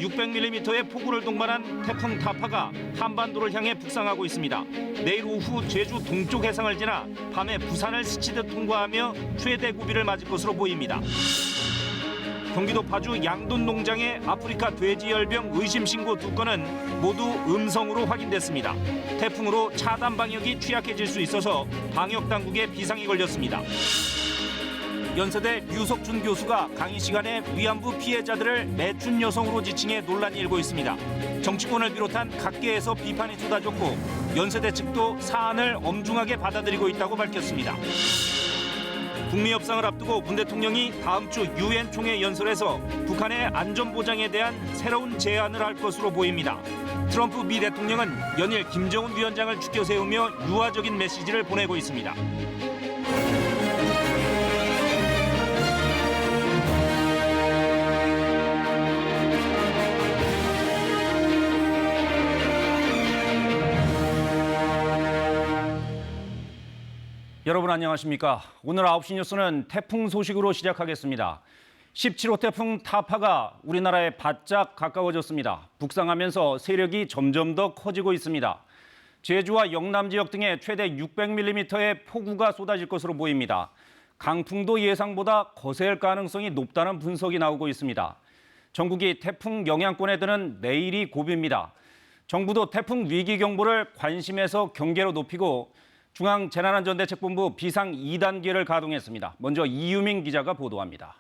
600mm의 폭우를 동반한 태풍 타파가 한반도를 향해 북상하고 있습니다. 내일 오후 제주 동쪽 해상을 지나 밤에 부산을 스치듯 통과하며 최대 고비를 맞을 것으로 보입니다. 경기도 파주 양돈 농장의 아프리카 돼지열병 의심 신고 2건은 모두 음성으로 확인됐습니다. 태풍으로 차단 방역이 취약해질 수 있어서 방역 당국에 비상이 걸렸습니다. 연세대 류석준 교수가 강의 시간에 위안부 피해자들을 매춘 여성으로 지칭해 논란이 일고 있습니다. 정치권을 비롯한 각계에서 비판이 쏟아졌고 연세대 측도 사안을 엄중하게 받아들이고 있다고 밝혔습니다. 북미 협상을 앞두고 문 대통령이 다음 주 유엔 총회 연설에서 북한의 안전보장에 대한 새로운 제안을 할 것으로 보입니다. 트럼프 미 대통령은 연일 김정은 위원장을 추켜 세우며 유화적인 메시지를 보내고 있습니다. 여러분 안녕하십니까? 오늘 9시 뉴스는 태풍 소식으로 시작하겠습니다. 17호 태풍 타파가 우리나라에 바짝 가까워졌습니다. 북상하면서 세력이 점점 더 커지고 있습니다. 제주와 영남 지역 등에 최대 600mm의 폭우가 쏟아질 것으로 보입니다. 강풍도 예상보다 거셀 가능성이 높다는 분석이 나오고 있습니다. 전국이 태풍 영향권에 드는 내일이 고비입니다. 정부도 태풍 위기 경보를 관심에서 경계로 높이고 중앙재난안전대책본부 비상 2단계를 가동했습니다. 먼저 이유민 기자가 보도합니다.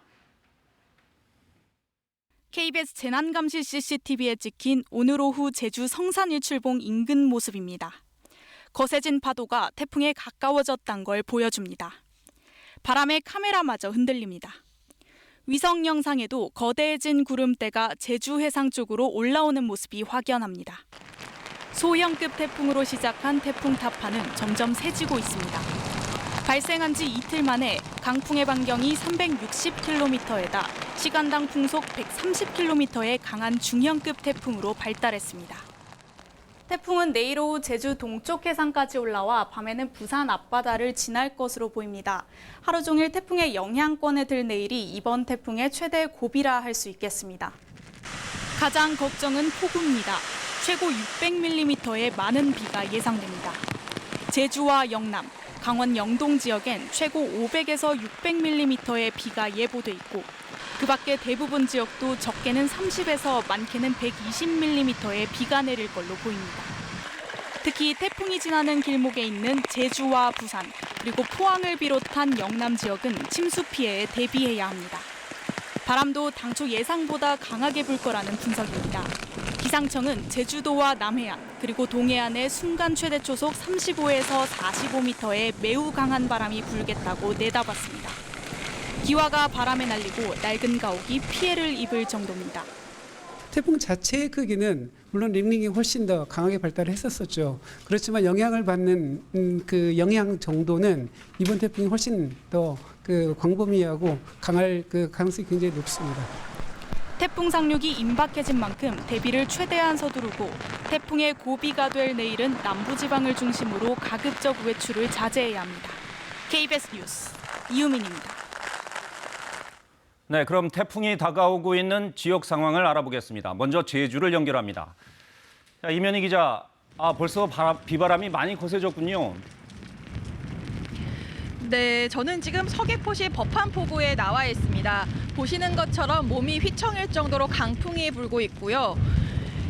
KBS 재난감시 CCTV에 찍힌 오늘 오후 제주 성산일출봉 인근 모습입니다. 거세진 파도가 태풍에 가까워졌다는 걸 보여줍니다. 바람에 카메라마저 흔들립니다. 위성 영상에도 거대해진 구름대가 제주 해상 쪽으로 올라오는 모습이 확연합니다. 소형급 태풍으로 시작한 태풍 타파는 점점 세지고 있습니다. 발생한 지 이틀 만에 강풍의 반경이 360km에다 시간당 풍속 130km의 강한 중형급 태풍으로 발달했습니다. 태풍은 내일 오후 제주 동쪽 해상까지 올라와 밤에는 부산 앞바다를 지날 것으로 보입니다. 하루 종일 태풍의 영향권에 들 내일이 이번 태풍의 최대 고비라 할 수 있겠습니다. 가장 걱정은 폭우입니다. 최고 600mm의 많은 비가 예상됩니다. 제주와 영남, 강원 영동 지역엔 최고 500에서 600mm의 비가 예보돼 있고 그 밖에 대부분 지역도 적게는 30에서 많게는 120mm의 비가 내릴 걸로 보입니다. 특히 태풍이 지나는 길목에 있는 제주와 부산, 그리고 포항을 비롯한 영남 지역은 침수 피해에 대비해야 합니다. 바람도 당초 예상보다 강하게 불 거라는 분석입니다. 기상청은 제주도와 남해안, 그리고 동해안에 순간 최대 초속 35에서 45m의 매우 강한 바람이 불겠다고 내다봤습니다. 기와가 바람에 날리고 낡은 가옥이 피해를 입을 정도입니다. 태풍 자체의 크기는 물론 림링이 훨씬 더 강하게 발달을 했었었죠. 그렇지만 영향을 받는 그 영향 정도는 이번 태풍이 훨씬 더 광범위하고 강할 가능성이 굉장히 높습니다. 태풍 상륙이 임박해진 만큼 대비를 최대한 서두르고 태풍의 고비가 될 내일은 남부지방을 중심으로 가급적 외출을 자제해야 합니다. KBS 뉴스 이유민입니다. 네, 그럼 태풍이 다가오고 있는 지역 상황을 알아보겠습니다. 먼저 제주를 연결합니다. 자, 이면희 기자, 벌써 비바람이 많이 거세졌군요. 네, 저는 지금 서귀포시 법한포구에 나와 있습니다. 보시는 것처럼 몸이 휘청일 정도로 강풍이 불고 있고요.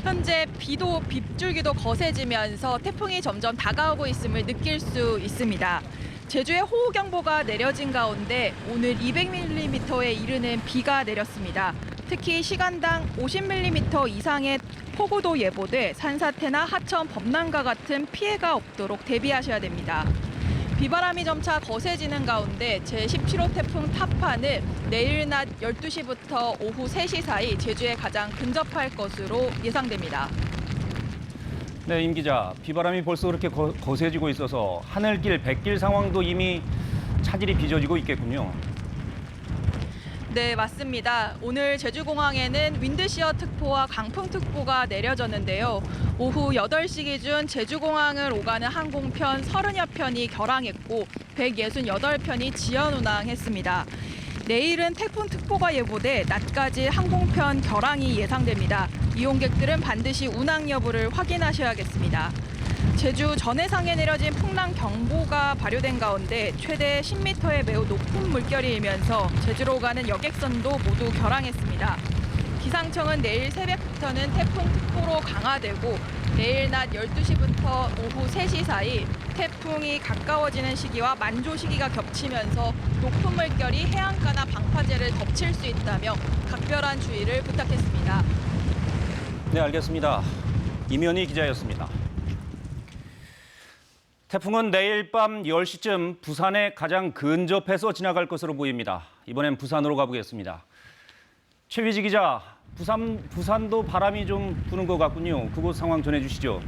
현재 빗줄기도 거세지면서 태풍이 점점 다가오고 있음을 느낄 수 있습니다. 제주에 호우경보가 내려진 가운데 오늘 200mm에 이르는 비가 내렸습니다. 특히 시간당 50mm 이상의 폭우도 예보돼 산사태나 하천, 범람과 같은 피해가 없도록 대비하셔야 됩니다. 비바람이 점차 거세지는 가운데 제17호 태풍 타파는 내일 낮 12시부터 오후 3시 사이 제주에 가장 근접할 것으로 예상됩니다. 네, 임 기자, 비바람이 벌써 그렇게 거세지고 있어서 하늘길, 백길 상황도 이미 차질이 빚어지고 있겠군요. 네, 맞습니다. 오늘 제주공항에는 윈드시어 특보와 강풍 특보가 내려졌는데요. 오후 8시 기준 제주공항을 오가는 항공편 30여 편이 결항했고 168편이 지연 운항했습니다. 내일은 태풍특보가 예보돼 낮까지 항공편 결항이 예상됩니다. 이용객들은 반드시 운항 여부를 확인하셔야겠습니다. 제주 전해상에 내려진 풍랑경보가 발효된 가운데 최대 10m의 매우 높은 물결이 일면서 제주로 가는 여객선도 모두 결항했습니다. 기상청은 내일 새벽부터는 태풍특보로 강화되고 내일 낮 12시부터 오후 3시 사이 태풍이 가까워지는 시기와 만조 시기가 겹치면서 높은 물결이 해안가나 방파제를 덮칠 수 있다며 각별한 주의를 부탁했습니다. 네, 알겠습니다. 임현희 기자였습니다. 태풍은 내일 밤 10시쯤 부산에 가장 근접해서 지나갈 것으로 보입니다. 이번엔 부산으로 가보겠습니다. 최위지 기자, 부산도 바람이 좀 부는 것 같군요. 그곳 상황 전해주시죠.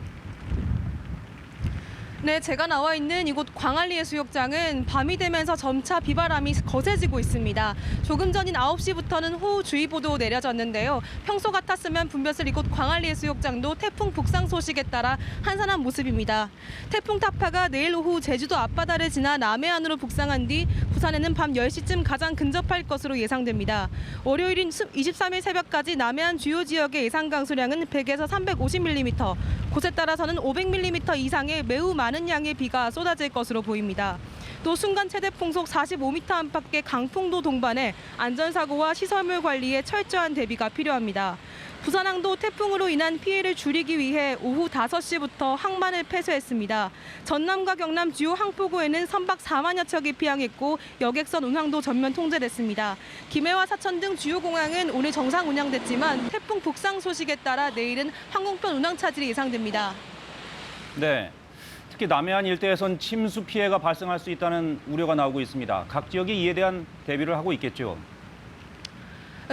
네, 제가 나와 있는 이곳 광안리 해수욕장은 밤이 되면서 점차 비바람이 거세지고 있습니다. 조금 전인 9시부터는 호우주의보도 내려졌는데요. 평소 같았으면 분벼슬 이곳 광안리 해수욕장도 태풍 북상 소식에 따라 한산한 모습입니다. 태풍 타파가 내일 오후 제주도 앞바다를 지나 남해안으로 북상한 뒤 부산에는 밤 10시쯤 가장 근접할 것으로 예상됩니다. 월요일인 23일 새벽까지 남해안 주요 지역의 예상 강수량은 100에서 350mm, 곳에 따라서는 500mm 이상의 매우 많은 양의 비가 쏟아질 것으로 보입니다. 또 순간 최대 풍속 45m 안팎의 강풍도 동반해 안전사고와 시설물 관리에 철저한 대비가 필요합니다. 부산항도 태풍으로 인한 피해를 줄이기 위해 오후 5시부터 항만을 폐쇄했습니다. 전남과 경남 주요 항포구에는 선박 4만여 척이 피항했고 여객선 운항도 전면 통제됐습니다. 김해와 사천 등 주요 공항은 오늘 정상 운항됐지만 태풍 북상 소식에 따라 내일은 항공편 운항 차질이 예상됩니다. 네, 특히 남해안 일대에선 침수 피해가 발생할 수 있다는 우려가 나오고 있습니다. 각 지역이 이에 대한 대비를 하고 있겠죠.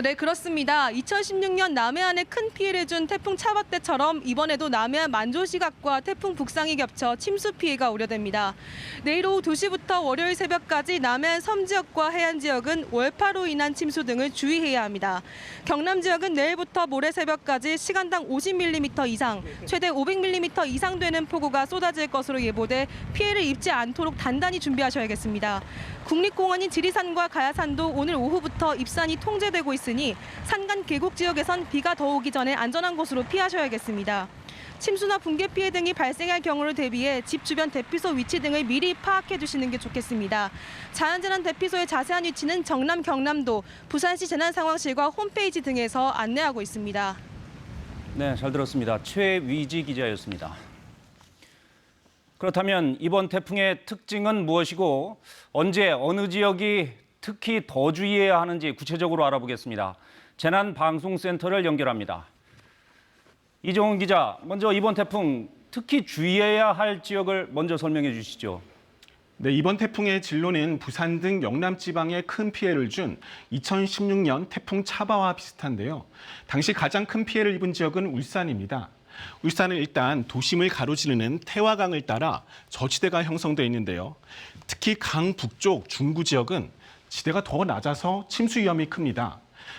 네, 그렇습니다. 2016년 남해안에 큰 피해를 준 태풍 차바떼처럼 이번에도 남해안 만조시각과 태풍 북상이 겹쳐 침수 피해가 우려됩니다. 내일 오후 2시부터 월요일 새벽까지 남해안 섬 지역과 해안 지역은 월파로 인한 침수 등을 주의해야 합니다. 경남 지역은 내일부터 모레 새벽까지 시간당 50mm 이상, 최대 500mm 이상 되는 폭우가 쏟아질 것으로 예보돼 피해를 입지 않도록 단단히 준비하셔야겠습니다. 국립공원인 지리산과 가야산도 오늘 오후부터 입산이 통제되고 있으니 산간 계곡 지역에선 비가 더 오기 전에 안전한 곳으로 피하셔야겠습니다. 침수나 붕괴 피해 등이 발생할 경우를 대비해 집 주변 대피소 위치 등을 미리 파악해 두시는 게 좋겠습니다. 자연재난 대피소의 자세한 위치는 정남 경남도, 부산시 재난상황실과 홈페이지 등에서 안내하고 있습니다. 네, 잘 들었습니다. 최위지 기자였습니다. 그렇다면 이번 태풍의 특징은 무엇이고 언제 어느 지역이 특히 더 주의해야 하는지 구체적으로 알아보겠습니다. 재난방송센터를 연결합니다. 이종훈 기자, 먼저 이번 태풍 특히 주의해야 할 지역을 먼저 설명해 주시죠. 네, 이번 태풍의 진로는 부산 등 영남 지방에 큰 피해를 준 2016년 태풍 차바와 비슷한데요. 당시 가장 큰 피해를 입은 지역은 울산입니다. 울산은 일단 도심을 가로지르는 태화강을 따라 저지대가 형성돼 있는데요. 특히 강 북쪽 중구 지역은 지대가 더 낮아서 침수 위험이 큽니다.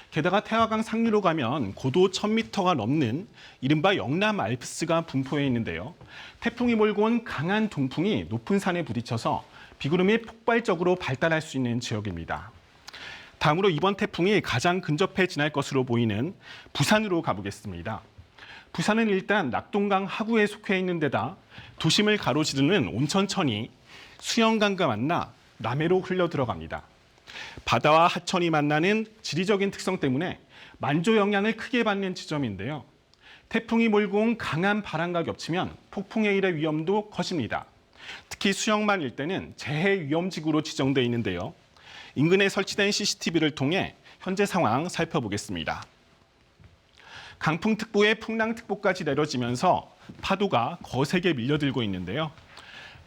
게다가 태화강 상류로 가면 고도 1000m가 넘는 이른바 영남 알프스가 분포해 있는데요. 태풍이 몰고 온 강한 동풍이 높은 산에 부딪혀서 비구름이 폭발적으로 발달할 수 있는 지역입니다. 다음으로 이번 태풍이 가장 근접해 지날 것으로 보이는 부산으로 가보겠습니다. 부산은 일단 낙동강 하구에 속해 있는 데다 도심을 가로지르는 온천천이 수영강과 만나 남해로 흘러 들어갑니다. 바다와 하천이 만나는 지리적인 특성 때문에 만조 영향을 크게 받는 지점인데요. 태풍이 몰고 온 강한 바람과 겹치면 폭풍에 일의 위험도 커집니다. 특히 수영만 일대는 재해 위험지구로 지정돼 있는데요. 인근에 설치된 CCTV를 통해 현재 상황 살펴보겠습니다. 강풍특보에 풍랑특보까지 내려지면서 파도가 거세게 밀려들고 있는데요.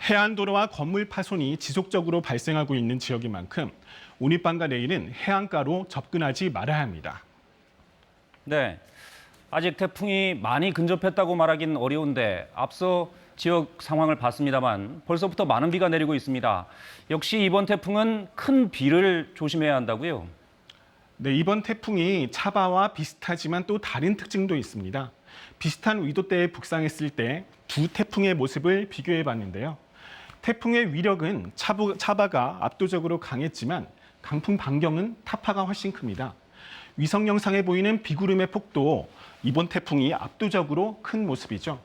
해안도로와 건물 파손이 지속적으로 발생하고 있는 지역인 만큼 오늘 밤과 내일은 해안가로 접근하지 말아야 합니다. 네, 아직 태풍이 많이 근접했다고 말하긴 어려운데 앞서 지역 상황을 봤습니다만 벌써부터 많은 비가 내리고 있습니다. 역시 이번 태풍은 큰 비를 조심해야 한다고요? 네, 이번 태풍이 차바와 비슷하지만 또 다른 특징도 있습니다. 비슷한 위도대에 북상했을 때 두 태풍의 모습을 비교해 봤는데요. 태풍의 위력은 차바가 압도적으로 강했지만 강풍 반경은 타파가 훨씬 큽니다. 위성 영상에 보이는 비구름의 폭도 이번 태풍이 압도적으로 큰 모습이죠.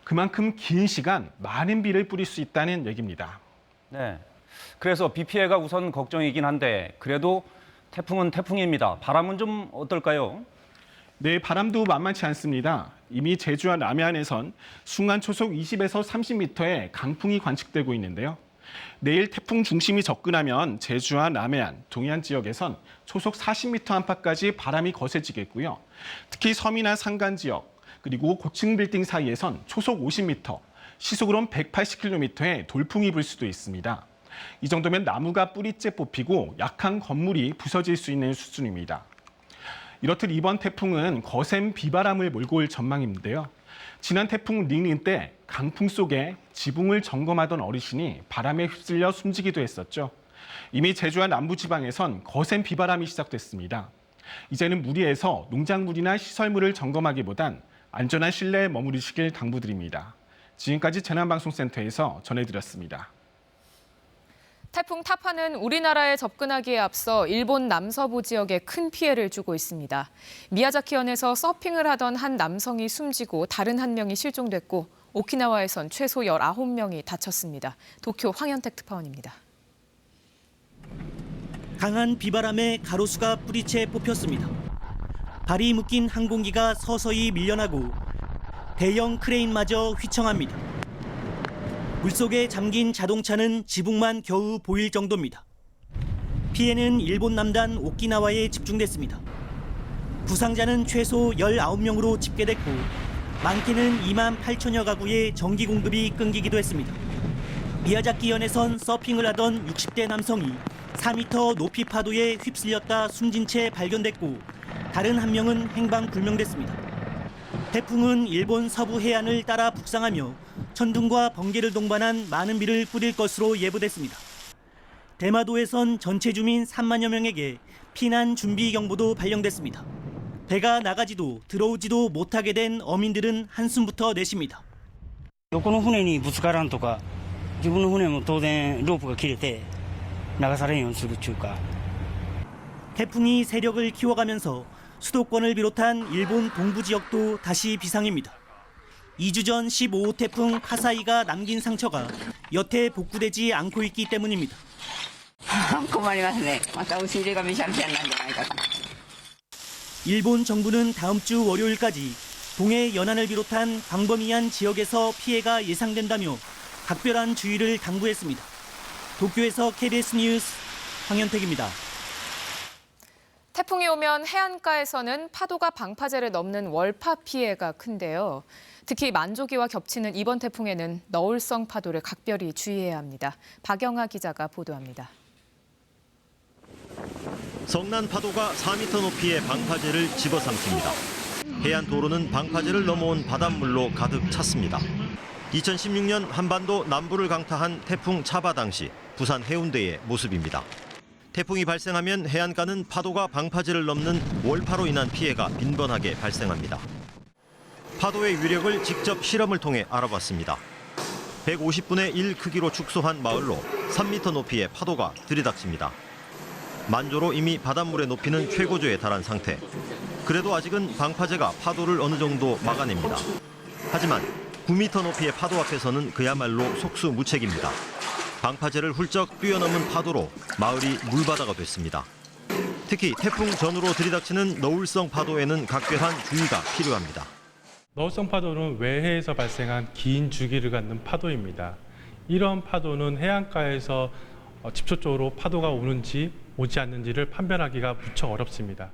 그만큼 긴 시간 많은 비를 뿌릴 수 있다는 얘기입니다. 네. 그래서 비 피해가 우선 걱정이긴 한데 그래도 태풍은 태풍입니다. 바람은 좀 어떨까요? 네, 바람도 만만치 않습니다. 이미 제주와 남해안에선 순간 초속 20에서 30m의 강풍이 관측되고 있는데요. 내일 태풍 중심이 접근하면 제주와 남해안, 동해안 지역에선 초속 40m 안팎까지 바람이 거세지겠고요. 특히 섬이나 산간 지역, 그리고 고층 빌딩 사이에선 초속 50m, 시속으로는 180km의 돌풍이 불 수도 있습니다. 이 정도면 나무가 뿌리째 뽑히고 약한 건물이 부서질 수 있는 수준입니다. 이렇듯 이번 태풍은 거센 비바람을 몰고 올 전망인데요. 지난 태풍 닝닝 때 강풍 속에 지붕을 점검하던 어르신이 바람에 휩쓸려 숨지기도 했었죠. 이미 제주와 남부지방에선 거센 비바람이 시작됐습니다. 이제는 무리해서 농작물이나 시설물을 점검하기보단 안전한 실내에 머무르시길 당부드립니다. 지금까지 재난방송센터에서 전해드렸습니다. 태풍 타파는 우리나라에 접근하기에 앞서 일본 남서부 지역에 큰 피해를 주고 있습니다. 미야자키현에서 서핑을 하던 한 남성이 숨지고 다른 한 명이 실종됐고 오키나와에선 최소 19명이 다쳤습니다. 도쿄 황현택 특파원입니다. 강한 비바람에 가로수가 뿌리채 뽑혔습니다. 발이 묶인 항공기가 서서히 밀려나고 대형 크레인마저 휘청합니다. 물속에 잠긴 자동차는 지붕만 겨우 보일 정도입니다. 피해는 일본 남단 오키나와에 집중됐습니다. 부상자는 최소 19명으로 집계됐고 많게는 2만 8천여 가구의 전기 공급이 끊기기도 했습니다. 미야자키현에선 서핑을 하던 60대 남성이 4m 높이 파도에 휩쓸렸다 숨진 채 발견됐고 다른 한 명은 행방불명됐습니다. 태풍은 일본 서부 해안을 따라 북상하며 천둥과 번개를 동반한 많은 비를 뿌릴 것으로 예보됐습니다. 대마도에선 전체 주민 3만여 명에게 피난 준비 경보도 발령됐습니다. 배가 나가지도 들어오지도 못하게 된 어민들은 한숨부터 내쉽니다. 横の船にぶつからんとか、自分の船も当然ロープが切れて流されんようにするっていうか。 태풍이 세력을 키워가면서 수도권을 비롯한 일본 동부 지역도 다시 비상입니다. 2주 전 15호 태풍 카사이가 남긴 상처가 여태 복구되지 않고 있기 때문입니다. 困りますね。また押し入れがめちゃめちゃになるんじゃないかと。 일본 정부는 다음 주 월요일까지 동해 연안을 비롯한 광범위한 지역에서 피해가 예상된다며 각별한 주의를 당부했습니다. 도쿄에서 KBS 뉴스 황현택입니다. 태풍이 오면 해안가에서는 파도가 방파제를 넘는 월파 피해가 큰데요. 특히 만조기와 겹치는 이번 태풍에는 너울성 파도를 각별히 주의해야 합니다. 박영하 기자가 보도합니다. 성난 파도가 4m 높이의 방파제를 집어삼킵니다. 해안 도로는 방파제를 넘어온 바닷물로 가득 찼습니다. 2016년 한반도 남부를 강타한 태풍 차바 당시 부산 해운대의 모습입니다. 태풍이 발생하면 해안가는 파도가 방파제를 넘는 월파로 인한 피해가 빈번하게 발생합니다. 파도의 위력을 직접 실험을 통해 알아봤습니다. 150분의 1 크기로 축소한 마을로 3m 높이의 파도가 들이닥칩니다. 만조로 이미 바닷물의 높이는 최고조에 달한 상태. 그래도 아직은 방파제가 파도를 어느 정도 막아냅니다. 하지만 9m 높이의 파도 앞에서는 그야말로 속수무책입니다. 방파제를 훌쩍 뛰어넘은 파도로 마을이 물바다가 됐습니다. 특히 태풍 전후로 들이닥치는 너울성 파도에는 각별한 주의가 필요합니다. 너울성 파도는 외해에서 발생한 긴 주기를 갖는 파도입니다. 이런 파도는 해안가에서 집초적으로 파도가 오는지 오지 않는지를 판별하기가 무척 어렵습니다.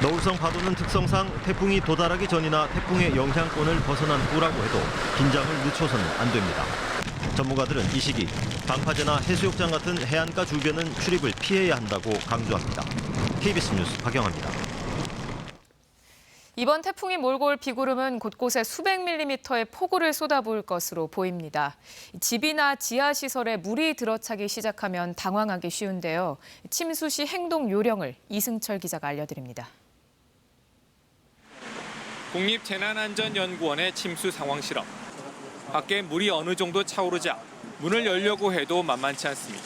너울성 파도는 특성상 태풍이 도달하기 전이나 태풍의 영향권을 벗어난 후라고 해도 긴장을 늦춰서는 안 됩니다. 전문가들은 이 시기 방파제나 해수욕장 같은 해안가 주변은 출입을 피해야 한다고 강조합니다. KBS 뉴스 박영하입니다. 이번 태풍이 몰고 올 비구름은 곳곳에 수백 밀리미터의 폭우를 쏟아부을 것으로 보입니다. 집이나 지하시설에 물이 들어차기 시작하면 당황하기 쉬운데요. 침수 시 행동 요령을 이승철 기자가 알려드립니다. 국립재난안전연구원의 침수 상황 실험. 밖에 물이 어느 정도 차오르자 문을 열려고 해도 만만치 않습니다.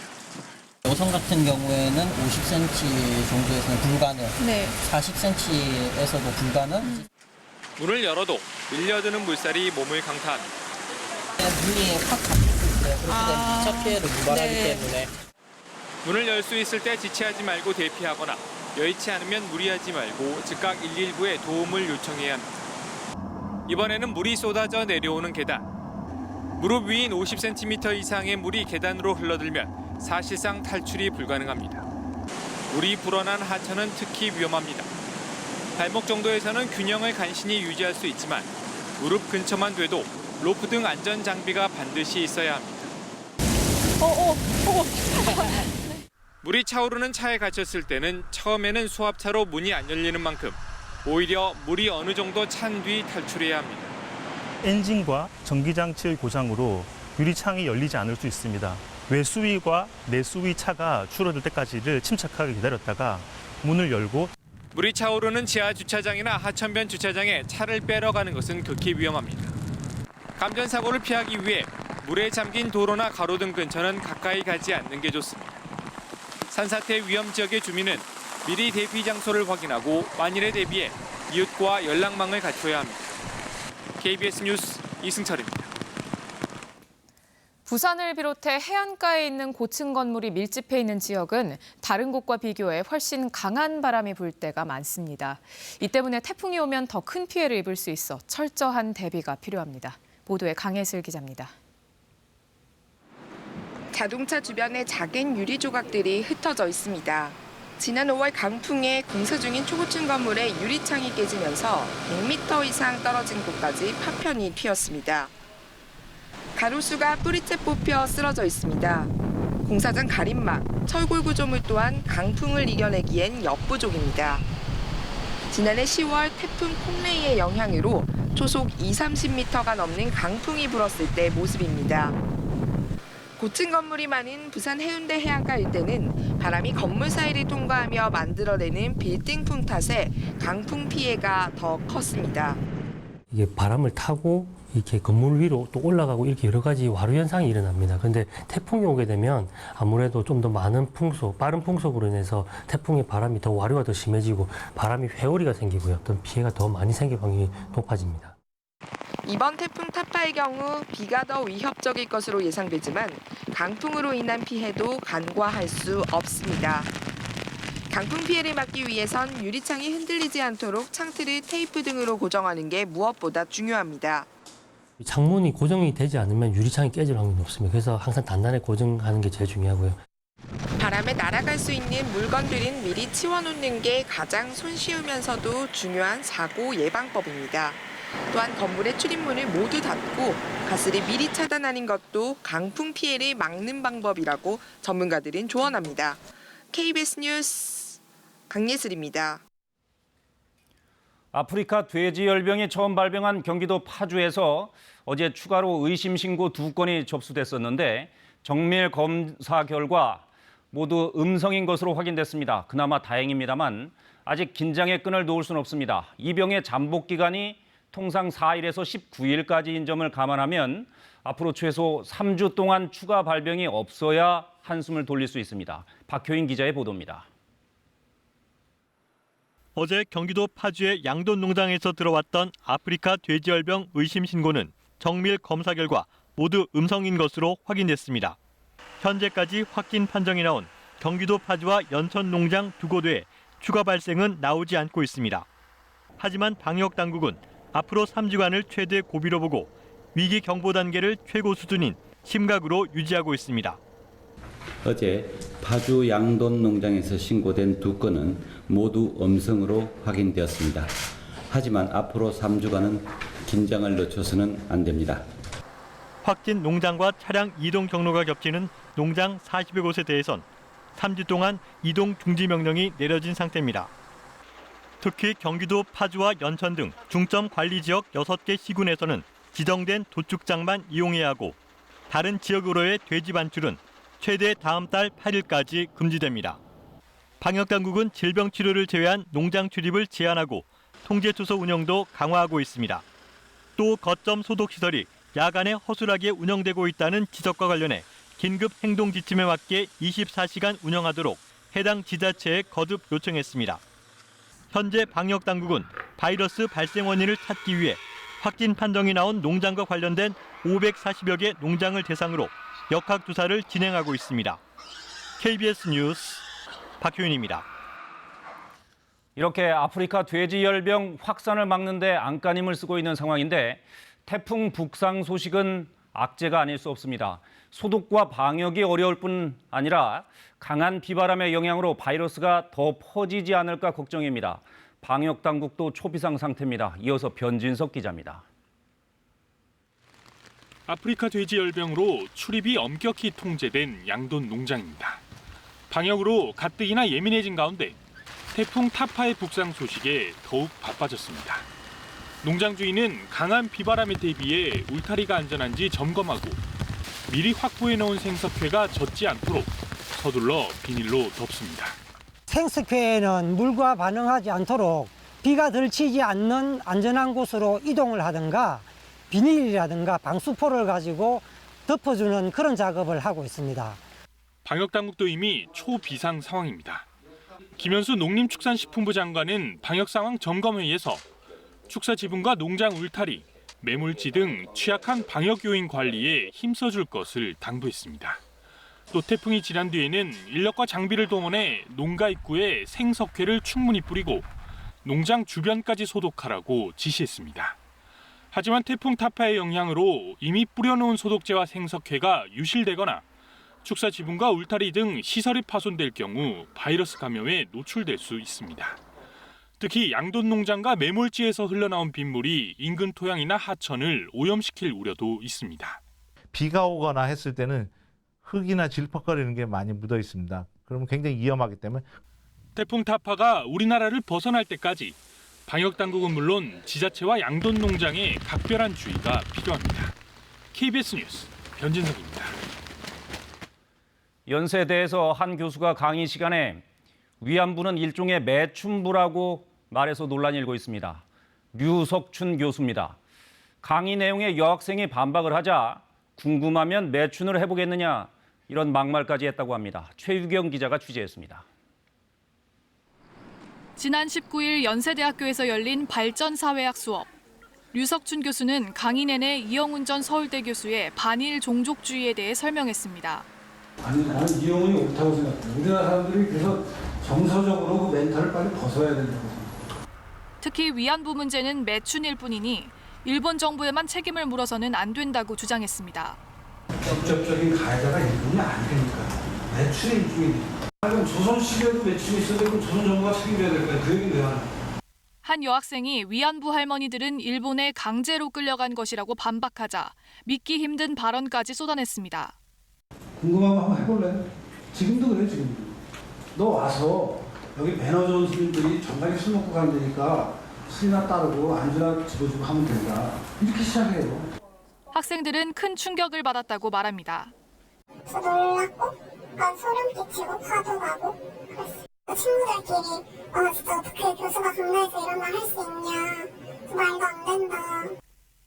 여성 같은 경우에는 50cm 정도에서는 불가능, 네. 40cm에서도 불가능. 문을 열어도 밀려드는 물살이 몸을 강타합니다. 문이 확 닫힐 수 있어요. 그렇게 되면 2차 피해를 유발하기 때문에. 문을 열 수 있을 때 지체하지 말고 대피하거나 여의치 않으면 무리하지 말고 즉각 119에 도움을 요청해야 합니다. 이번에는 물이 쏟아져 내려오는 계단. 무릎 위인 50cm 이상의 물이 계단으로 흘러들면 사실상 탈출이 불가능합니다. 물이 불어난 하천은 특히 위험합니다. 발목 정도에서는 균형을 간신히 유지할 수 있지만 무릎 근처만 돼도 로프 등 안전 장비가 반드시 있어야 합니다. 물이 차오르는 차에 갇혔을 때는 처음에는 수압차로 문이 안 열리는 만큼 오히려 물이 어느 정도 찬 뒤 탈출해야 합니다. 엔진과 전기장치의 고장으로 유리창이 열리지 않을 수 있습니다. 외수위와 내수위 차가 줄어들 때까지를 침착하게 기다렸다가 문을 열고 물이 차오르는 지하 주차장이나 하천변 주차장에 차를 빼러 가는 것은 극히 위험합니다. 감전 사고를 피하기 위해 물에 잠긴 도로나 가로등 근처는 가까이 가지 않는 게 좋습니다. 산사태 위험 지역의 주민은 미리 대피 장소를 확인하고 만일에 대비해 이웃과 연락망을 갖춰야 합니다. KBS 뉴스 이승철입니다. 부산을 비롯해 해안가에 있는 고층 건물이 밀집해 있는 지역은 다른 곳과 비교해 훨씬 강한 바람이 불 때가 많습니다. 이 때문에 태풍이 오면 더 큰 피해를 입을 수 있어 철저한 대비가 필요합니다. 보도에 강혜슬 기자입니다. 자동차 주변에 작은 유리 조각들이 흩어져 있습니다. 지난 5월 강풍에 공사 중인 초고층 건물의 유리창이 깨지면서 100m 이상 떨어진 곳까지 파편이 튀었습니다. 가로수가 뿌리째 뽑혀 쓰러져 있습니다. 공사장 가림막, 철골 구조물 또한 강풍을 이겨내기엔 역부족입니다. 지난해 10월 태풍 콩레이의 영향으로 초속 20-30m가 넘는 강풍이 불었을 때 모습입니다. 고층 건물이 많은 부산 해운대 해안가 일대는 바람이 건물 사이를 통과하며 만들어내는 빌딩풍 탓에 강풍 피해가 더 컸습니다. 이게 바람을 타고 이렇게 건물 위로 또 올라가고 이렇게 여러 가지 와류 현상이 일어납니다. 그런데 태풍이 오게 되면 아무래도 좀 더 많은 풍속, 빠른 풍속으로 인해서 태풍의 바람이 더 와류가 더 심해지고 바람이 회오리가 생기고요. 어떤 피해가 더 많이 생길 확률이 높아집니다. 이번 태풍 타파의 경우 비가 더 위협적일 것으로 예상되지만 강풍으로 인한 피해도 간과할 수 없습니다. 강풍 피해를 막기 위해선 유리창이 흔들리지 않도록 창틀을 테이프 등으로 고정하는 게 무엇보다 중요합니다. 창문이 고정이 되지 않으면 유리창이 깨질 확률이 높습니다. 그래서 항상 단단하게 고정하는 게 제일 중요하고요. 바람에 날아갈 수 있는 물건들은 미리 치워놓는 게 가장 손쉬우면서도 중요한 사고 예방법입니다. 또한 건물의 출입문을 모두 닫고 가스를 미리 차단하는 것도 강풍 피해를 막는 방법이라고 전문가들은 조언합니다. KBS 뉴스 강예슬입니다. 아프리카 돼지열병이 처음 발병한 경기도 파주에서 어제 추가로 의심 신고 2건이 접수됐었는데 정밀 검사 결과 모두 음성인 것으로 확인됐습니다. 그나마 다행입니다만 아직 긴장의 끈을 놓을 수는 없습니다. 이 병의 잠복 기간이 통상 4일에서 19일까지인 점을 감안하면 앞으로 최소 3주 동안 추가 발병이 없어야 한숨을 돌릴 수 있습니다. 박효인 기자의 보도입니다. 어제 경기도 파주의 양돈 농장에서 들어왔던 아프리카 돼지열병 의심 신고는 정밀 검사 결과 모두 음성인 것으로 확인됐습니다. 현재까지 확진 판정이 나온 경기도 파주와 연천 농장 2곳에 추가 발생은 나오지 않고 있습니다. 하지만 방역 당국은 앞으로 3주간을 최대 고비로 보고 위기 경보 단계를 최고 수준인 심각으로 유지하고 있습니다. 어제 파주 양돈 농장에서 신고된 2건은 모두 음성으로 확인되었습니다. 하지만 앞으로 3주간은 긴장을 늦춰서는 안 됩니다. 확진 농장과 차량 이동 경로가 겹치는 농장 40여 곳에 대해선 3주 동안 이동 중지 명령이 내려진 상태입니다. 특히 경기도 파주와 연천 등 중점 관리 지역 6개 시군에서는 지정된 도축장만 이용해야 하고 다른 지역으로의 돼지 반출은 최대 다음 달 8일까지 금지됩니다. 방역당국은 질병 치료를 제외한 농장 출입을 제한하고 통제 투소 운영도 강화하고 있습니다. 또 거점 소독시설이 야간에 허술하게 운영되고 있다는 지적과 관련해 긴급 행동 지침에 맞게 24시간 운영하도록 해당 지자체에 거듭 요청했습니다. 현재 방역 당국은 바이러스 발생 원인을 찾기 위해 확진 판정이 나온 농장과 관련된 540여 개 농장을 대상으로 역학조사를 진행하고 있습니다. KBS 뉴스 박효윤입니다. 이렇게 아프리카 돼지열병 확산을 막는 데 안간힘을 쓰고 있는 상황인데 태풍 북상 소식은 악재가 아닐 수 없습니다. 소독과 방역이 어려울 뿐 아니라 강한 비바람의 영향으로 바이러스가 더 퍼지지 않을까 걱정입니다. 방역 당국도 초비상 상태입니다. 이어서 변진석 기자입니다. 아프리카 돼지열병으로 출입이 엄격히 통제된 양돈 농장입니다. 방역으로 가뜩이나 예민해진 가운데 태풍 타파의 북상 소식에 더욱 바빠졌습니다. 농장 주인은 강한 비바람에 대비해 울타리가 안전한지 점검하고 미리 확보해 놓은 생석회가 젖지 않도록 서둘러 비닐로 덮습니다. 생석회는 물과 반응하지 않도록 비가 덜치지 않는 안전한 곳으로 이동을 하든가 비닐이라든가 방수포를 가지고 덮어주는 그런 작업을 하고 있습니다. 방역당국도 이미 초비상 상황입니다. 김현수 농림축산식품부 장관은 방역 상황 점검회의에서 축사 지붕과 농장 울타리, 매물지 등 취약한 방역 요인 관리에 힘써줄 것을 당부했습니다. 또 태풍이 지난 뒤에는 인력과 장비를 동원해 농가 입구에 생석회를 충분히 뿌리고 농장 주변까지 소독하라고 지시했습니다. 하지만 태풍 타파의 영향으로 이미 뿌려놓은 소독제와 생석회가 유실되거나 축사 지붕과 울타리 등 시설이 파손될 경우 바이러스 감염에 노출될 수 있습니다. 특히 양돈 농장과 매몰지에서 흘러나온 빗물이 인근 토양이나 하천을 오염시킬 우려도 있습니다. 비가 오거나 했을 때는 흙이나 질퍽거리는 게 많이 묻어 있습니다. 그러면 굉장히 위험하기 때문에 태풍 타파가 우리나라를 벗어날 때까지 방역당국은 물론 지자체와 양돈 농장에 각별한 주의가 필요합니다. KBS 뉴스 변진석입니다. 연세대에서 한 교수가 강의 시간에 위안부는 일종의 매춘부라고 말해서 논란이 일고 있습니다. 류석춘 교수입니다. 강의 내용에 여학생이 반박을 하자 궁금하면 매춘을 해보겠느냐 이런 막말까지 했다고 합니다. 최유경 기자가 취재했습니다. 지난 19일 연세대학교에서 열린 발전사회학 수업. 류석춘 교수는 강의 내내 이영훈 전 서울대 교수의 반일 종족주의에 대해 설명했습니다. 아니, 나는 이영훈이 옳다고 생각해요. 우리나라 사람들이 그래서 정서적으로 그 멘탈을 빨리 벗어야 된다고 생각해요. 특히 위안부 문제는 매춘일 뿐이니 일본 정부에만 책임을 물어서는 안 된다고 주장했습니다. 직접적인 가해자가 일본이 아니니까 매춘의 일종이니까. 그럼 조선 시대에도 매춘이 있어야 되고 조선 정부가 책임져야 될 거야. 그 얘기는 왜 하나? 한 여학생이 위안부 할머니들은 일본에 강제로 끌려간 것이라고 반박하자 믿기 힘든 발언까지 쏟아냈습니다. 궁금하면 한번 해볼래? 지금도 그래, 지금도. 너 와서 여기 배너 좋은 스님들이 정당히 술 먹고 간다니까 술이나 따르고 안주나 집어주고 하면 된다. 이렇게 시작해요. 학생들은 큰 충격을 받았다고 말합니다. 놀랐고, 소름 끼치고 화도 나고 그랬어요. 친구들끼리 진짜 어떻게 교수가 강남에서 이런 말 할 수 있냐. 말도 안 된다.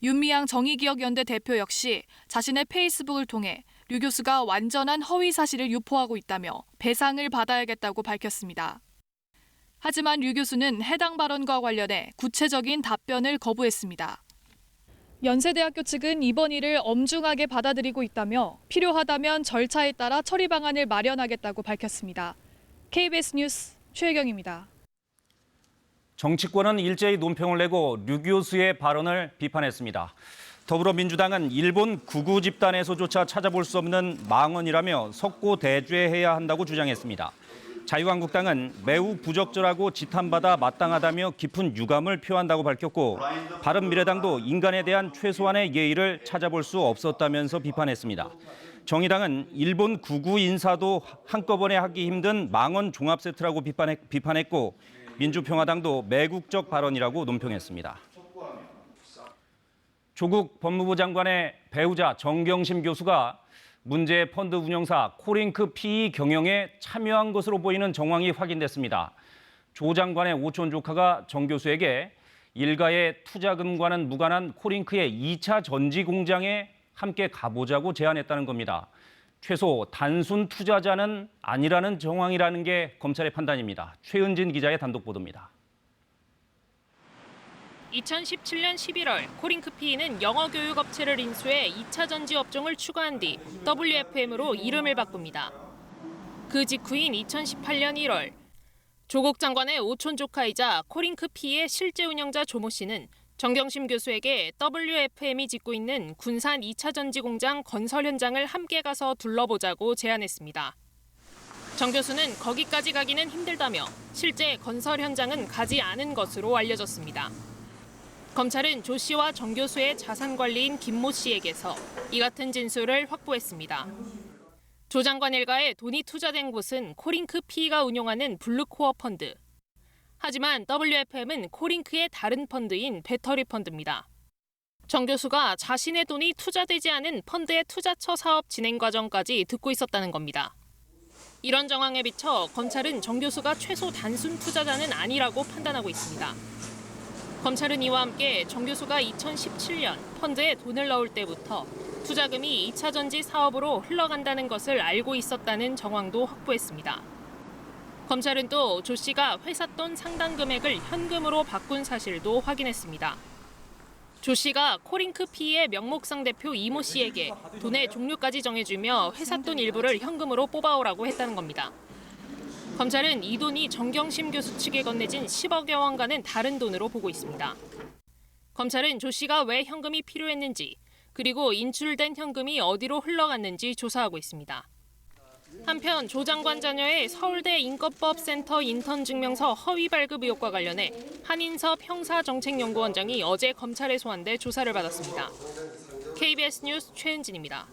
윤미향 정의기억연대 대표 역시 자신의 페이스북을 통해 류 교수가 완전한 허위 사실을 유포하고 있다며 배상을 받아야겠다고 밝혔습니다. 하지만 류 교수는 해당 발언과 관련해 구체적인 답변을 거부했습니다. 연세대학교 측은 이번 일을 엄중하게 받아들이고 있다며 필요하다면 절차에 따라 처리 방안을 마련하겠다고 밝혔습니다. KBS 뉴스 최혜경입니다. 정치권은 일제히 논평을 내고 류 교수의 발언을 비판했습니다. 더불어민주당은 일본 구구 집단에서조차 찾아볼 수 없는 망언이라며 석고 대죄해야 한다고 주장했습니다. 자유한국당은 매우 부적절하고 지탄받아 마땅하다며 깊은 유감을 표한다고 밝혔고 바른미래당도 인간에 대한 최소한의 예의를 찾아볼 수 없었다면서 비판했습니다. 정의당은 일본 구구 인사도 한꺼번에 하기 힘든 망언 종합 세트라고 비판했고 민주평화당도 매국적 발언이라고 논평했습니다. 조국 법무부 장관의 배우자 정경심 교수가 문제 펀드 운영사 코링크 PE 경영에 참여한 것으로 보이는 정황이 확인됐습니다. 조 장관의 오촌 조카가 정 교수에게 일가의 투자금과는 무관한 코링크의 2차 전지 공장에 함께 가보자고 제안했다는 겁니다. 최소 단순 투자자는 아니라는 정황이라는 게 검찰의 판단입니다. 최은진 기자의 단독 보도입니다. 2017년 11월 코링크피는 영어 교육 업체를 인수해 2차 전지 업종을 추가한 뒤 WFM으로 이름을 바꿉니다. 그 직후인 2018년 1월 조국 장관의 오촌 조카이자 코링크피의 실제 운영자 조모 씨는 정경심 교수에게 WFM이 짓고 있는 군산 2차 전지 공장 건설 현장을 함께 가서 둘러보자고 제안했습니다. 정 교수는 거기까지 가기는 힘들다며 실제 건설 현장은 가지 않은 것으로 알려졌습니다. 검찰은 조 씨와 정 교수의 자산 관리인 김모 씨에게서 이 같은 진술을 확보했습니다. 조 장관 일가에 돈이 투자된 곳은 코링크피가 운용하는 블루코어 펀드. 하지만 WFM은 코링크의 다른 펀드인 배터리 펀드입니다. 정 교수가 자신의 돈이 투자되지 않은 펀드의 투자처 사업 진행 과정까지 듣고 있었다는 겁니다. 이런 정황에 비춰 검찰은 정 교수가 최소 단순 투자자는 아니라고 판단하고 있습니다. 검찰은 이와 함께 정 교수가 2017년 펀드에 돈을 넣을 때부터 투자금이 2차 전지 사업으로 흘러간다는 것을 알고 있었다는 정황도 확보했습니다. 검찰은 또 조 씨가 회사 돈 상당 금액을 현금으로 바꾼 사실도 확인했습니다. 조 씨가 코링크피의 명목상 대표 이모 씨에게 돈의 종류까지 정해주며 회사 돈 일부를 현금으로 뽑아오라고 했다는 겁니다. 검찰은 이 돈이 정경심 교수 측에 건네진 10억여 원과는 다른 돈으로 보고 있습니다. 검찰은 조 씨가 왜 현금이 필요했는지 그리고 인출된 현금이 어디로 흘러갔는지 조사하고 있습니다. 한편 조 장관 자녀의 서울대 인권법센터 인턴 증명서 허위 발급 의혹과 관련해 한인섭 형사정책연구원장이 어제 검찰에 소환돼 조사를 받았습니다. KBS 뉴스 최은진입니다.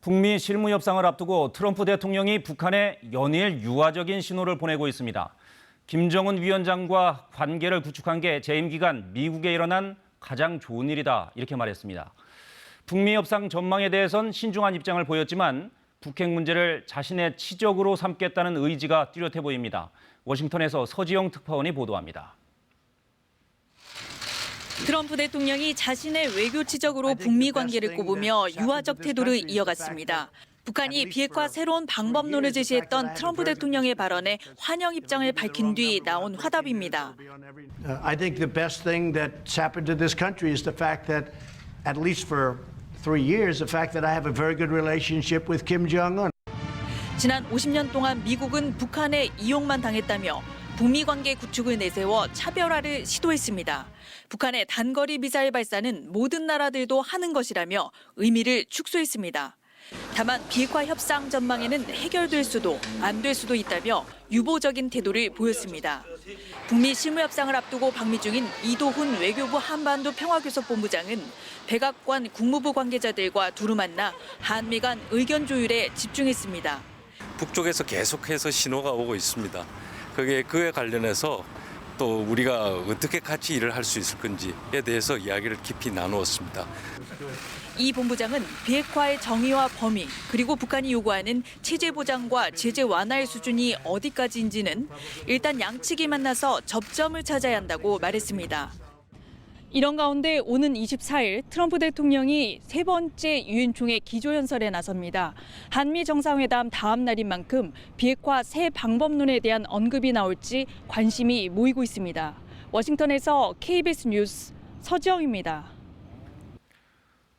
북미 실무 협상을 앞두고 트럼프 대통령이 북한에 연일 유화적인 신호를 보내고 있습니다. 김정은 위원장과 관계를 구축한 게 재임 기간 미국에 일어난 가장 좋은 일이다 이렇게 말했습니다. 북미 협상 전망에 대해선 신중한 입장을 보였지만 북핵 문제를 자신의 치적으로 삼겠다는 의지가 뚜렷해 보입니다. 워싱턴에서 서지영 특파원이 보도합니다. 트럼프 대통령이 자신의 외교 치적으로 북미 관계를 꼽으며 유화적 태도를 이어갔습니다. 북한이 비핵화 새로운 방법론을 제시했던 트럼프 대통령의 발언에 환영 입장을 밝힌 뒤 나온 화답입니다. I think the best thing that's happened to this country is the fact that, at least for 3 years, the fact that I have a very good relationship with Kim Jong-un. 지난 50년 동안 미국은 북한에 이용만 당했다며 북미 관계 구축을 내세워 차별화를 시도했습니다. 북한의 단거리 미사일 발사는 모든 나라들도 하는 것이라며 의미를 축소했습니다. 다만 비핵화 협상 전망에는 해결될 수도 안 될 수도 있다며 유보적인 태도를 보였습니다. 북미 실무 협상을 앞두고 방미 중인 이도훈 외교부 한반도 평화교섭본부장은 백악관 국무부 관계자들과 두루 만나 한미 간 의견 조율에 집중했습니다. 북쪽에서 계속해서 신호가 오고 있습니다. 그에 관련해서 또 우리가 어떻게 같이 일을 할 수 있을 건지에 대해서 이야기를 깊이 나누었습니다. 이 본부장은 비핵화의 정의와 범위 그리고 북한이 요구하는 체제 보장과 제재 완화의 수준이 어디까지인지는 일단 양측이 만나서 접점을 찾아야 한다고 말했습니다. 이런 가운데 오는 24일 트럼프 대통령이 세 번째 유엔 총회 기조연설에 나섭니다. 한미 정상회담 다음 날인 만큼 비핵화 새 방법론에 대한 언급이 나올지 관심이 모이고 있습니다. 워싱턴에서 KBS 뉴스 서지영입니다.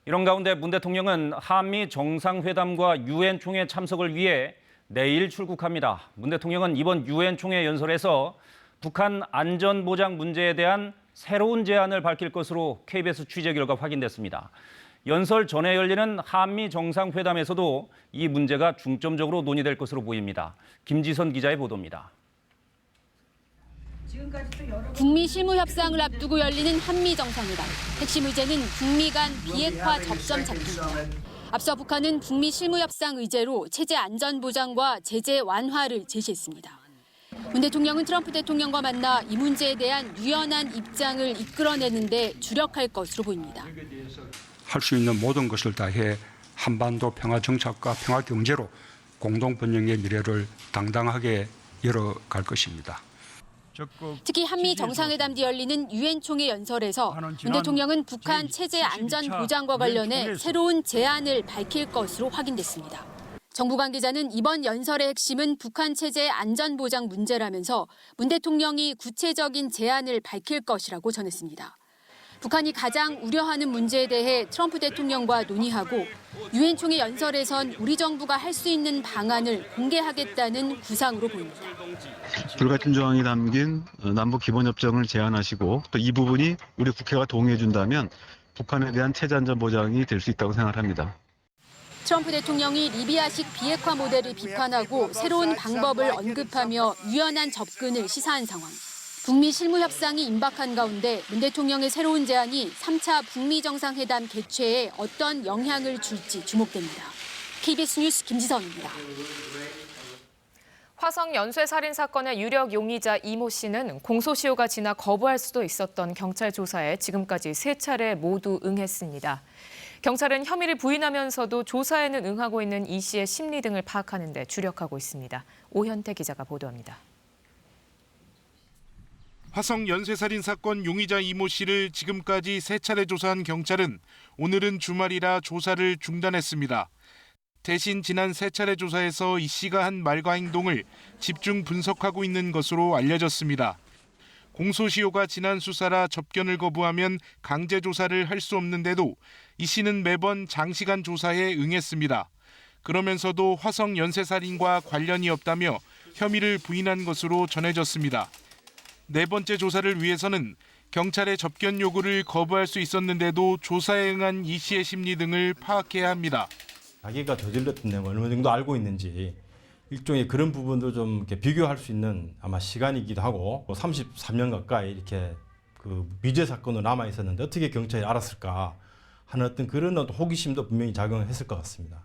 이런 가운데 문 대통령은 한미 정상회담과 유엔 총회 참석을 위해 내일 출국합니다. 문 대통령은 이번 유엔 총회 연설에서 북한 안전보장 문제에 대한 새로운 제안을 밝힐 것으로 KBS 취재 결과 확인됐습니다. 연설 전에 열리는 한미 정상회담에서도 이 문제가 중점적으로 논의될 것으로 보입니다. 김지선 기자의 보도입니다. 북미 실무 협상을 앞두고 열리는 한미 정상회담. 핵심 의제는 북미 간 비핵화 접점 찾기입니다. 앞서 북한은 북미 실무 협상 의제로 체제 안전 보장과 제재 완화를 제시했습니다. 문 대통령은 트럼프 대통령과 만나 이 문제에 대한 유연한 입장을 이끌어내는 데 주력할 것으로 보입니다. 할 수 있는 모든 것을 다해 한반도 평화 정착과 평화 경제로 공동 번영의 미래를 당당하게 열어갈 것입니다. 특히 한미 정상회담 뒤 열리는 유엔 총회 연설에서 문 대통령은 북한 체제 안전 보장과 관련해 새로운 제안을 밝힐 것으로 확인됐습니다. 정부 관계자는 이번 연설의 핵심은 북한 체제 안전 보장 문제라면서 문 대통령이 구체적인 제안을 밝힐 것이라고 전했습니다. 북한이 가장 우려하는 문제에 대해 트럼프 대통령과 논의하고 유엔 총회 연설에선 우리 정부가 할 수 있는 방안을 공개하겠다는 구상으로 보입니다. 불가침 조항이 담긴 남북 기본협정을 제안하시고 또 이 부분이 우리 국회가 동의해 준다면 북한에 대한 체제 안전 보장이 될 수 있다고 생각합니다. 트럼프 대통령이 리비아식 비핵화 모델을 비판하고 새로운 방법을 언급하며 유연한 접근을 시사한 상황. 북미 실무 협상이 임박한 가운데 문 대통령의 새로운 제안이 3차 북미 정상회담 개최에 어떤 영향을 줄지 주목됩니다. KBS 뉴스 김지선입니다. 화성 연쇄살인 사건의 유력 용의자 이모 씨는 공소시효가 지나 거부할 수도 있었던 경찰 조사에 지금까지 3차례 모두 응했습니다. 경찰은 혐의를 부인하면서도 조사에는 응하고 있는 이 씨의 심리 등을 파악하는 데 주력하고 있습니다. 오현태 기자가 보도합니다. 화성 연쇄살인 사건 용의자 이모 씨를 지금까지 3차례 조사한 경찰은 오늘은 주말이라 조사를 중단했습니다. 대신 지난 3차례 조사에서 이 씨가 한 말과 행동을 집중 분석하고 있는 것으로 알려졌습니다. 공소시효가 지난 수사라 접견을 거부하면 강제 조사를 할 수 없는데도 이 씨는 매번 장시간 조사에 응했습니다. 그러면서도 화성 연쇄살인과 관련이 없다며 혐의를 부인한 것으로 전해졌습니다. 4번째 조사를 위해서는 경찰의 접견 요구를 거부할 수 있었는데도 조사에 응한 이 씨의 심리 등을 파악해야 합니다. 자기가 저질렀던 내용을 어느 정도 알고 있는지 일종의 그런 부분도 좀 이렇게 비교할 수 있는 아마 시간이기도 하고 33년 가까이 이렇게 그 미제 사건으로 남아 있었는데 어떻게 경찰이 알았을까 하는 어떤 그런 호기심도 분명히 작용했을 것 같습니다.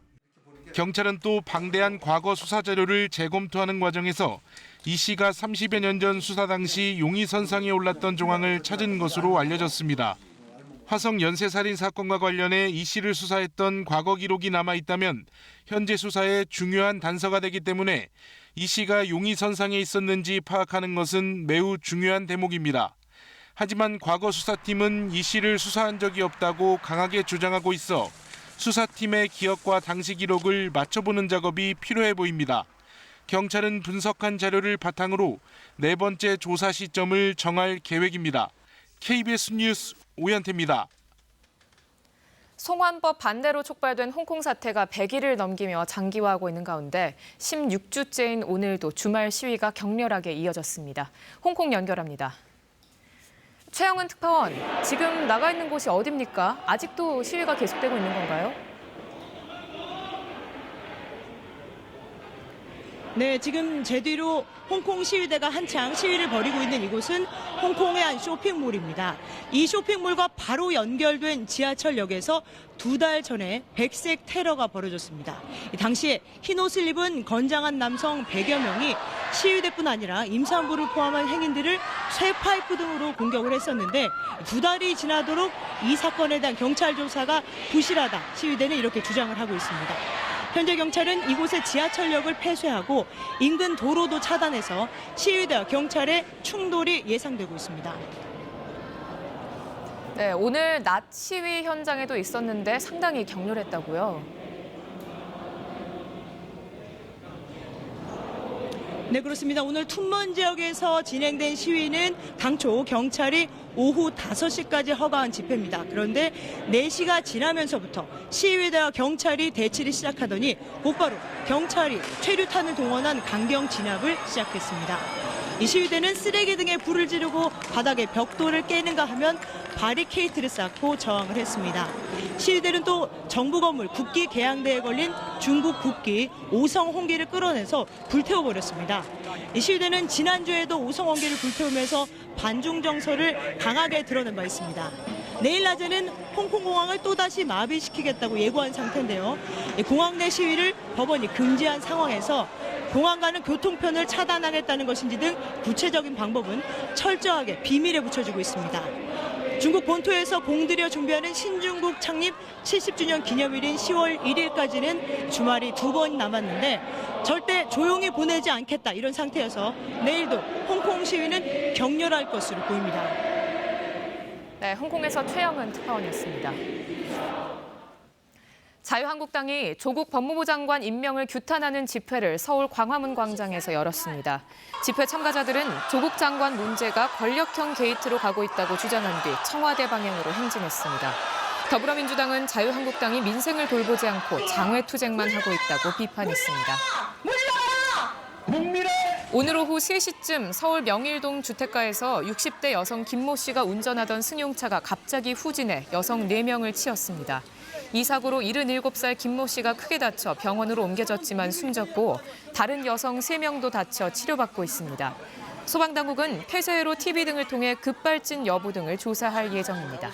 경찰은 또 방대한 과거 수사 자료를 재검토하는 과정에서 이 씨가 30여 년 전 수사 당시 용의선상에 올랐던 정황을 찾은 것으로 알려졌습니다. 화성 연쇄살인 사건과 관련해 이 씨를 수사했던 과거 기록이 남아 있다면 현재 수사에 중요한 단서가 되기 때문에 이 씨가 용의선상에 있었는지 파악하는 것은 매우 중요한 대목입니다. 하지만 과거 수사팀은 이 씨를 수사한 적이 없다고 강하게 주장하고 있어 수사팀의 기억과 당시 기록을 맞춰보는 작업이 필요해 보입니다. 경찰은 분석한 자료를 바탕으로 4번째 조사 시점을 정할 계획입니다. KBS 뉴스 오현태입니다. 송환법 반대로 촉발된 홍콩 사태가 100일을 넘기며 장기화하고 있는 가운데 16주째인 오늘도 주말 시위가 격렬하게 이어졌습니다. 홍콩 연결합니다. 최영은 특파원, 지금 나가 있는 곳이 어디입니까? 아직도 시위가 계속되고 있는 건가요? 네, 지금 제 뒤로 홍콩 시위대가 한창 시위를 벌이고 있는 이곳은 홍콩의 한 쇼핑몰입니다. 이 쇼핑몰과 바로 연결된 지하철역에서 2달 전에 백색 테러가 벌어졌습니다. 당시에 흰옷을 입은 건장한 남성 100여 명이 시위대뿐 아니라 임산부를 포함한 행인들을 쇠파이프 등으로 공격을 했었는데 2달이 지나도록 이 사건에 대한 경찰 조사가 부실하다. 시위대는 이렇게 주장을 하고 있습니다. 현재 경찰은 이곳의 지하철역을 폐쇄하고 인근 도로도 차단해서 시위대와 경찰의 충돌이 예상되고 있습니다. 네, 오늘 낮 시위 현장에도 있었는데 상당히 격렬했다고요. 네, 그렇습니다. 오늘 툰먼 지역에서 진행된 시위는 당초 경찰이 오후 5시까지 허가한 집회입니다. 그런데 4시가 지나면서부터 시위대와 경찰이 대치를 시작하더니 곧바로 경찰이 최루탄을 동원한 강경 진압을 시작했습니다. 이 시위대는 쓰레기 등에 불을 지르고 바닥에 벽돌을 깨는가 하면 바리케이트를 쌓고 저항을 했습니다. 시위대는 또 정부 건물 국기 개양대에 걸린 중국 국기 오성 홍기를 끌어내서 불태워버렸습니다. 이 시위대는 지난주에도 오성 홍기를 불태우면서 반중 정서를 강하게 드러낸 바 있습니다. 내일 낮에는 홍콩 공항을 또다시 마비시키겠다고 예고한 상태인데요. 공항 내 시위를 법원이 금지한 상황에서 공항과는 교통편을 차단하겠다는 것인지 등 구체적인 방법은 철저하게 비밀에 붙여지고 있습니다. 중국 본토에서 봉들여 준비하는 신중국 창립 70주년 기념일인 10월 1일까지는 주말이 2번 남았는데 절대 조용히 보내지 않겠다 이런 상태여서 내일도 홍콩 시위는 격렬할 것으로 보입니다. 네, 홍콩에서 최영은 특파원이었습니다. 자유한국당이 조국 법무부 장관 임명을 규탄하는 집회를 서울 광화문 광장에서 열었습니다. 집회 참가자들은 조국 장관 문제가 권력형 게이트로 가고 있다고 주장한 뒤 청와대 방향으로 행진했습니다. 더불어민주당은 자유한국당이 민생을 돌보지 않고 장외투쟁만 하고 있다고 비판했습니다. 오늘 오후 3시쯤 서울 명일동 주택가에서 60대 여성 김모 씨가 운전하던 승용차가 갑자기 후진해 여성 4명을 치었습니다. 이 사고로 77살 김모 씨가 크게 다쳐 병원으로 옮겨졌지만 숨졌고 다른 여성 3명도 다쳐 치료받고 있습니다. 소방당국은 폐쇄로 TV 등을 통해 급발진 여부 등을 조사할 예정입니다.